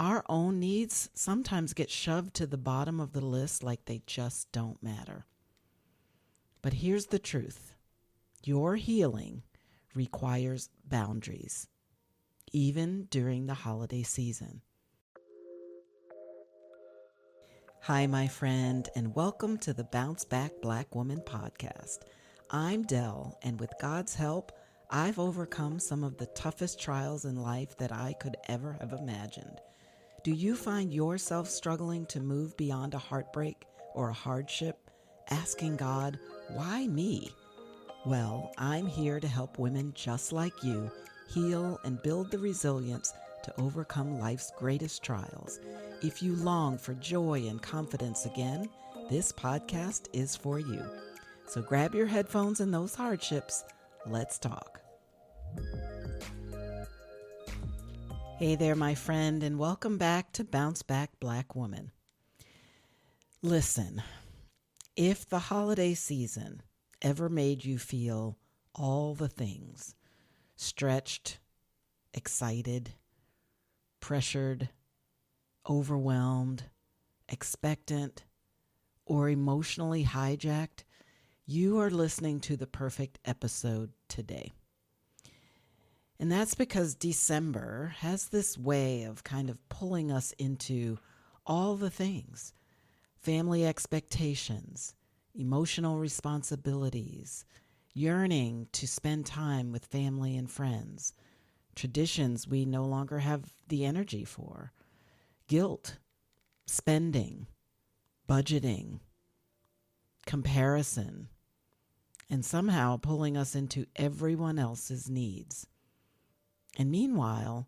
Our own needs sometimes get shoved to the bottom of the list like they just don't matter. But here's the truth. Your healing requires boundaries, even during the holiday season. Hi, my friend, and welcome to the Bounce Back Black Woman podcast. I'm Dell, and with God's help, I've overcome some of the toughest trials in life that I could ever have imagined. Do you find yourself struggling to move beyond a heartbreak or a hardship, asking God, why me? Well, I'm here to help women just like you heal and build the resilience to overcome life's greatest trials. If you long for joy and confidence again, this podcast is for you. So grab your headphones and those hardships. Let's talk. Hey there, my friend, and welcome back to Bounce Back Black Woman. Listen, if the holiday season ever made you feel all the things, stretched, excited, pressured, overwhelmed, expectant, or emotionally hijacked, you are listening to the perfect episode today. And that's because December has this way of kind of pulling us into all the things: family expectations, emotional responsibilities, yearning to spend time with family and friends, traditions we no longer have the energy for, guilt, spending, budgeting, comparison, and somehow pulling us into everyone else's needs. And meanwhile,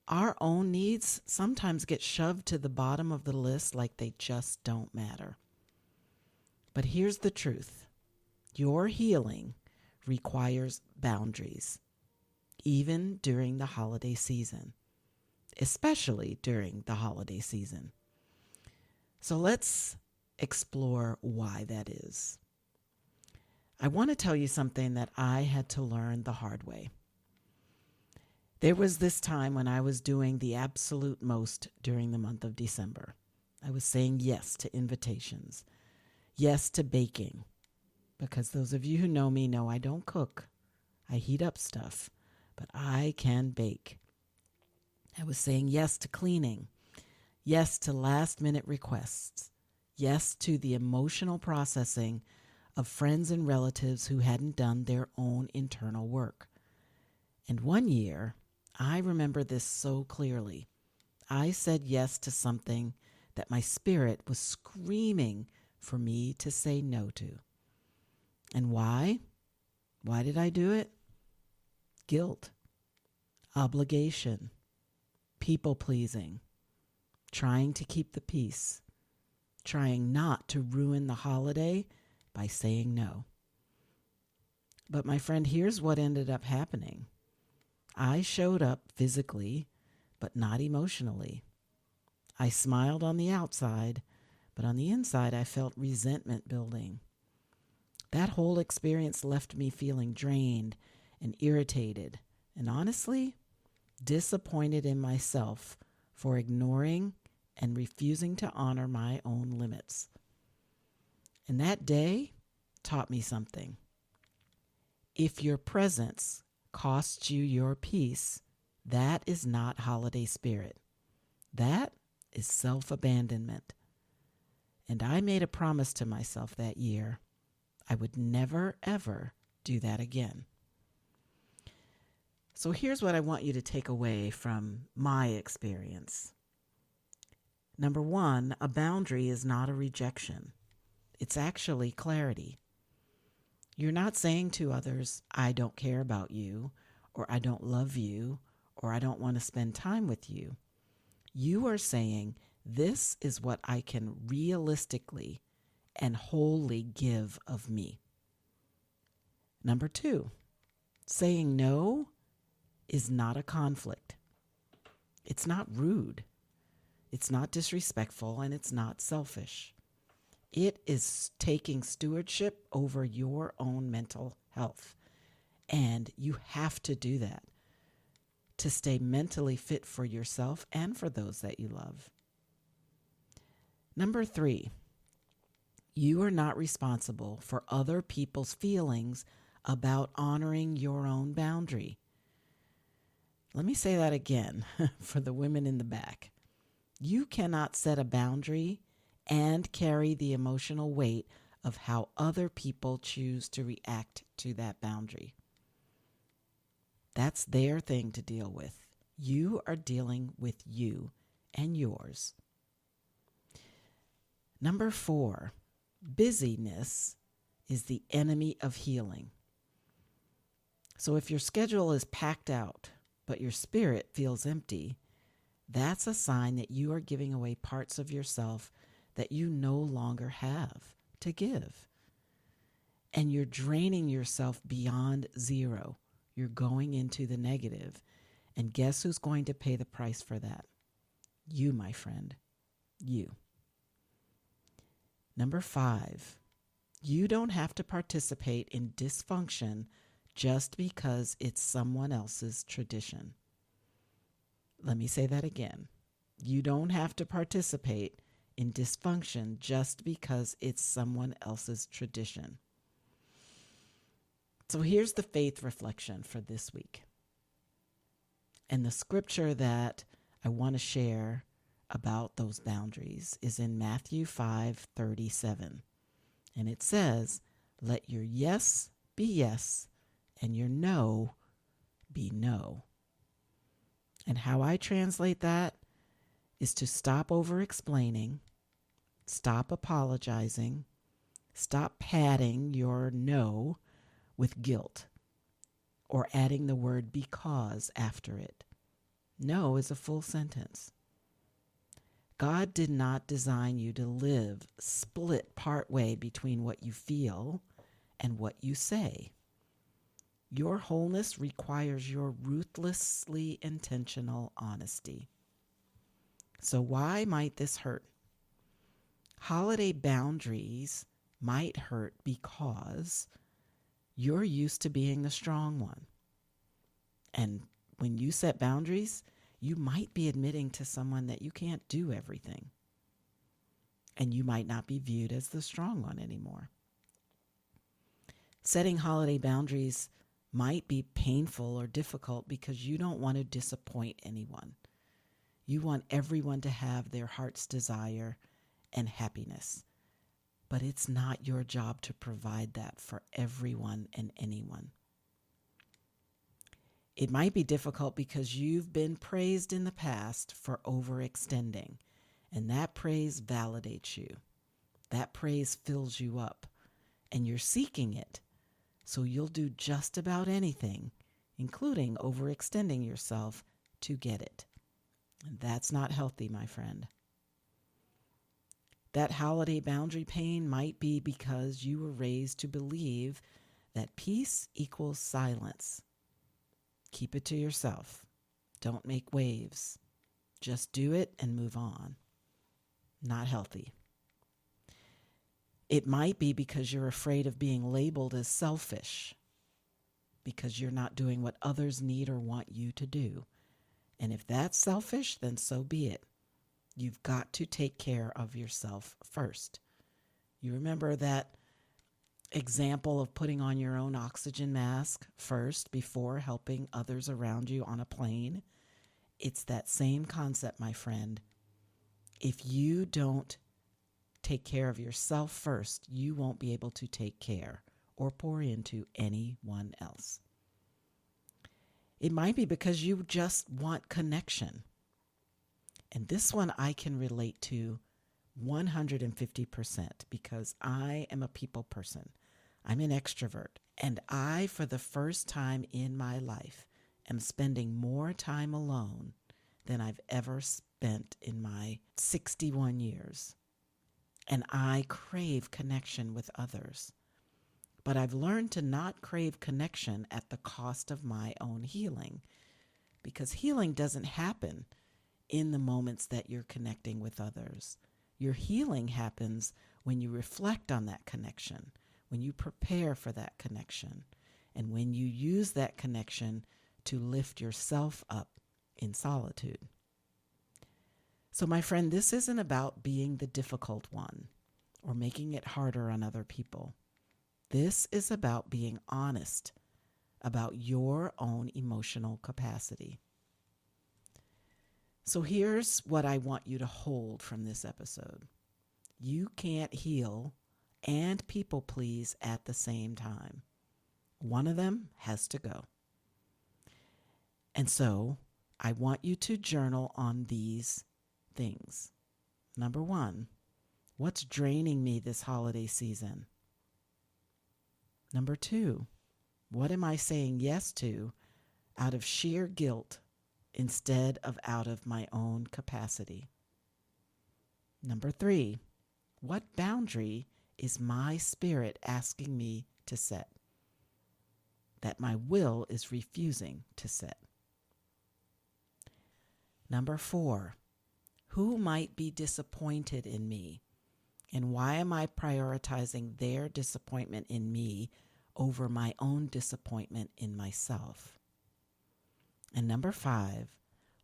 our own needs sometimes get shoved to the bottom of the list like they just don't matter. But here's the truth. Your healing requires boundaries, even during the holiday season, especially during the holiday season. So let's explore why that is. I want to tell you something that I had to learn the hard way. There was this time when I was doing the absolute most during the month of December. I was saying yes to invitations, yes to baking, because those of you who know me know I don't cook. I heat up stuff, but I can bake. I was saying yes to cleaning, yes to last-minute requests, yes to the emotional processing of friends and relatives who hadn't done their own internal work. And one year, I remember this so clearly. I said yes to something that my spirit was screaming for me to say no to. And why? Why did I do it? Guilt, obligation, people-pleasing, trying to keep the peace, trying not to ruin the holiday by saying no. But my friend, here's what ended up happening. I showed up physically, but not emotionally. I smiled on the outside, but on the inside I felt resentment building. That whole experience left me feeling drained and irritated, and honestly, disappointed in myself for ignoring and refusing to honor my own limits. And that day taught me something. If your presence costs you your peace, that is not holiday spirit. That is self-abandonment. And I made a promise to myself that year. I would never, ever do that again. So here's what I want you to take away from my experience. Number one, a boundary is not a rejection. It's actually clarity. You're not saying to others, I don't care about you, or I don't love you, or I don't want to spend time with you. You are saying, this is what I can realistically and wholly give of me. Number two, saying no is not a conflict. It's not rude. It's not disrespectful, and it's not selfish. It is taking stewardship over your own mental health. And you have to do that. to stay mentally fit for yourself and for those that you love. Number 3, you are not responsible for other people's feelings about honoring your own boundary. Let me say that again for the women in the back. You cannot set a boundary and carry the emotional weight of how other people choose to react to that boundary. That's their thing to deal with. You are dealing with you and yours. Number 4, busyness is the enemy of healing. So if your schedule is packed out, but your spirit feels empty, that's a sign that you are giving away parts of yourself that you no longer have to give. And you're draining yourself beyond zero. You're going into the negative. And guess who's going to pay the price for that? You, my friend. You. Number 5, you don't have to participate in dysfunction just because it's someone else's tradition. Let me say that again. You don't have to participate in dysfunction just because it's someone else's tradition. So here's the faith reflection for this week. And the scripture that I want to share about those boundaries is in Matthew 5:37. And it says, "Let your yes be yes and your no be no." And how I translate that is to stop over-explaining, stop apologizing, stop padding your no with guilt or adding the word because after it. No is a full sentence. God did not design you to live split partway between what you feel and what you say. Your wholeness requires your ruthlessly intentional honesty. So why might this hurt? Holiday boundaries might hurt because you're used to being the strong one. And when you set boundaries, you might be admitting to someone that you can't do everything. And you might not be viewed as the strong one anymore. Setting holiday boundaries might be painful or difficult because you don't want to disappoint anyone. You want everyone to have their heart's desire and happiness. But it's not your job to provide that for everyone and anyone. It might be difficult because you've been praised in the past for overextending, and that praise validates you. That praise fills you up, and you're seeking it. So you'll do just about anything, including overextending yourself, to get it. And that's not healthy, my friend. That holiday boundary pain might be because you were raised to believe that peace equals silence. Keep it to yourself. Don't make waves. Just do it and move on. Not healthy. It might be because you're afraid of being labeled as selfish, because you're not doing what others need or want you to do. And if that's selfish, then so be it. You've got to take care of yourself first. You remember that example of putting on your own oxygen mask first before helping others around you on a plane? It's that same concept, my friend. If you don't take care of yourself first, you won't be able to take care or pour into anyone else. It might be because you just want connection. And this one I can relate to 150% because I am a people person. I'm an extrovert. And I, for the first time in my life, am spending more time alone than I've ever spent in my 61 years. And I crave connection with others. But I've learned to not crave connection at the cost of my own healing, because healing doesn't happen in the moments that you're connecting with others. Your healing happens when you reflect on that connection, when you prepare for that connection, and when you use that connection to lift yourself up in solitude. So, my friend, this isn't about being the difficult one or making it harder on other people. This is about being honest about your own emotional capacity. So here's what I want you to hold from this episode. You can't heal and people please at the same time. One of them has to go. And so I want you to journal on these things. Number 1, what's draining me this holiday season? Number 2, what am I saying yes to out of sheer guilt instead of out of my own capacity? Number 3, what boundary is my spirit asking me to set that my will is refusing to set? Number 4, who might be disappointed in me, and why am I prioritizing their disappointment in me over my own disappointment in myself? And number 5,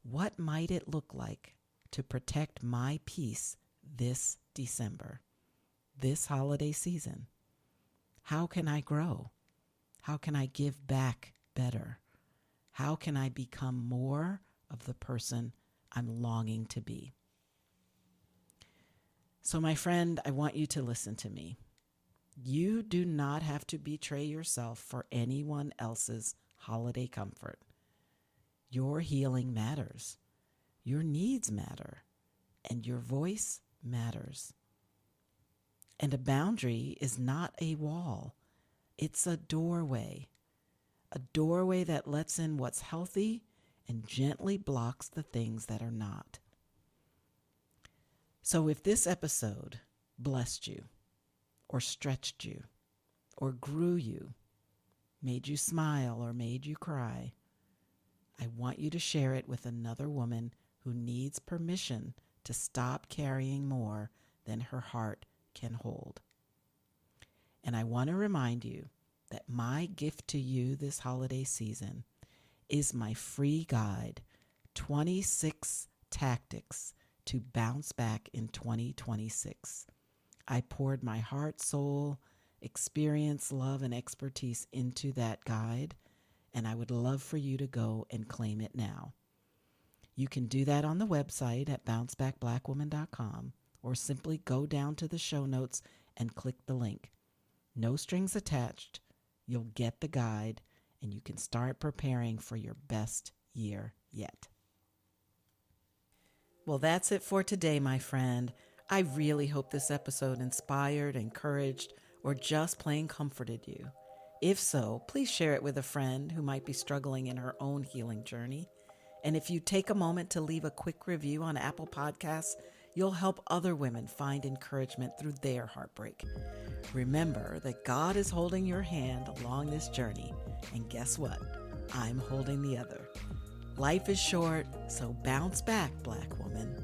what might it look like to protect my peace this December, this holiday season? How can I grow? How can I give back better? How can I become more of the person I'm longing to be? So, my friend, I want you to listen to me. You do not have to betray yourself for anyone else's holiday comfort. Your healing matters. Your needs matter. And your voice matters. And a boundary is not a wall. It's a doorway that lets in what's healthy and gently blocks the things that are not. So if this episode blessed you, or stretched you, or grew you, made you smile, or made you cry, I want you to share it with another woman who needs permission to stop carrying more than her heart can hold. And I want to remind you that my gift to you this holiday season is my free guide, 26 Tactics to Bounce Back in 2026. I poured my heart, soul, experience, love, and expertise into that guide, and I would love for you to go and claim it now. You can do that on the website at bouncebackblackwoman.com, or simply go down to the show notes and click the link. No strings attached. You'll get the guide, and you can start preparing for your best year yet. Well, that's it for today, my friend. I really hope this episode inspired, encouraged, or just plain comforted you. If so, please share it with a friend who might be struggling in her own healing journey. And if you take a moment to leave a quick review on Apple Podcasts, you'll help other women find encouragement through their heartbreak. Remember that God is holding your hand along this journey, and guess what? I'm holding the other. Life is short, so bounce back, Black woman.